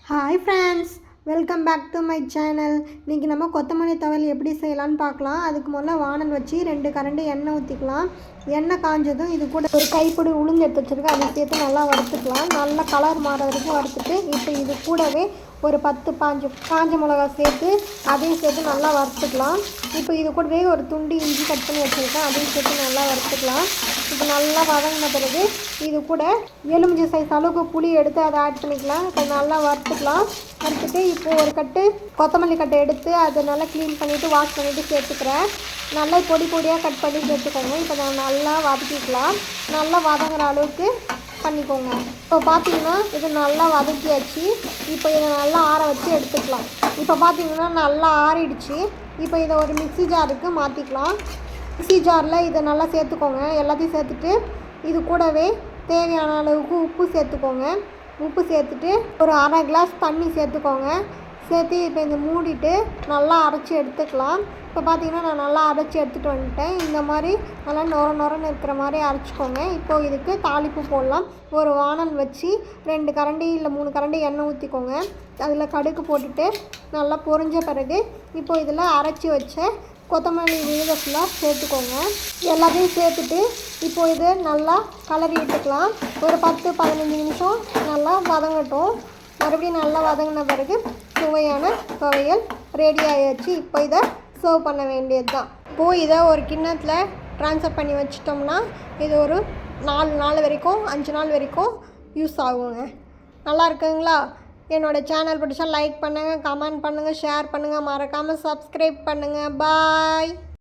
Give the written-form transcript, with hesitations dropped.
Hi friends, welcome back to my channel. இன்றைக்கி நம்ம கொத்தமல்லி துவையல் எப்படி செய்யலான்னு பார்க்கலாம். அதுக்கு முதல்ல வானல் வச்சு 2 கரண்டி எண்ணெய் ஊற்றிக்கலாம். எண்ணெய் காஞ்சதும் இது கூட ஒரு கைப்பிடி உளுந்து எடுத்து வச்சுருக்கேன், அதை சேர்த்து நல்லா வறுத்துக்கலாம். நல்லா கலர் மாற வரைக்கும் வறுத்துட்டு இப்போ இது கூடவே ஒரு 10 காஞ்ச மிளகா சேர்த்து அதையும் சேர்த்து நல்லா வறுத்துக்கலாம். இப்போ இது கூடவே ஒரு துண்டு இஞ்சி கட் பண்ணி வச்சுருக்கேன், அதையும் சேர்த்து நல்லா வறுத்துக்கலாம். இப்போ நல்லா வதங்கின பிறகு இது கூட எலுமிச்சை சைஸ் அளவுக்கு புளி எடுத்து அதை ஆட் பண்ணிக்கலாம். இப்போ நல்லா வறுத்துக்கலாம். வறுத்துட்டு இப்போது ஒரு கட்டு கொத்தமல்லி கட்டை எடுத்து அதை நல்லா க்ளீன் பண்ணிவிட்டு வாஷ் பண்ணிவிட்டு சேர்த்துக்கிறேன். நல்லா பொடி பொடியாக கட் பண்ணி சேர்த்துக்கோங்க. இப்போ நான் நல்லா வதக்கிக்கலாம். நல்லா வதங்குற அளவுக்கு பண்ணிக்கோங்க. இப்போ பார்த்தீங்கன்னா இது நல்லா வதக்கியாச்சு. இப்போ இதை நல்லா ஆற வச்சு எடுத்துக்கலாம். இப்போ பார்த்தீங்கன்னா நல்லா ஆறிடுச்சு. இப்போ இதை ஒரு மிக்ஸி ஜாருக்கு மாற்றிக்கலாம். மிக்ஸி ஜாரில் இதை நல்லா சேர்த்துக்கோங்க. எல்லாத்தையும் சேர்த்துட்டு இது கூடவே தேவையான அளவுக்கு உப்பு சேர்த்துக்கோங்க. உப்பு சேர்த்துட்டு ஒரு அரை கிளாஸ் தண்ணி சேர்த்துக்கோங்க. சேர்த்து இப்போ இதை மூடிட்டு நல்லா அரைச்சி எடுத்துக்கலாம். இப்போ பார்த்தீங்கன்னா நான் நல்லா அரைச்சி எடுத்துகிட்டு வந்துட்டேன். இந்த மாதிரி நல்லா நொரன்னு இருக்கிற மாதிரி அரைச்சிக்கோங்க. இப்போது இதுக்கு தாளிப்பு போடலாம். ஒரு வானல் வச்சு 2 கரண்டி இல்லை 3 கரண்டி எண்ணெய் ஊற்றிக்கோங்க. அதில் கடுகு போட்டுட்டு நல்லா பொரிஞ்ச பிறகு இப்போ இதில் அரைச்சி வச்ச கொத்தமல்லி விழுதை ஃபுல்லாக சேர்த்துக்கோங்க. எல்லாத்தையும் சேர்த்துட்டு இப்போது இது நல்லா கலரி விட்டுக்கலாம். ஒரு 10-15 நிமிஷம் நல்லா வதங்கட்டும். மறுபடியும் நல்லா வதங்கின பிறகு சுவையான துவையல் ரெடி ஆகிடுச்சு. இப்போ இதை சர்வ் பண்ண வேண்டியது தான். இப்போது இதை ஒரு கிண்ணத்தில் ட்ரான்ஸ்ஃபர் பண்ணி வச்சிட்டோம்னா இது ஒரு 4 நாள் வரைக்கும் 5 நாள் வரைக்கும் யூஸ் ஆகுங்க. நல்லா இருக்குங்களா? என்னோடய சேனல் பிடிச்சா லைக் பண்ணுங்கள், கமெண்ட் பண்ணுங்கள், ஷேர் பண்ணுங்கள், மறக்காமல் சப்ஸ்கிரைப் பண்ணுங்கள். பாய்.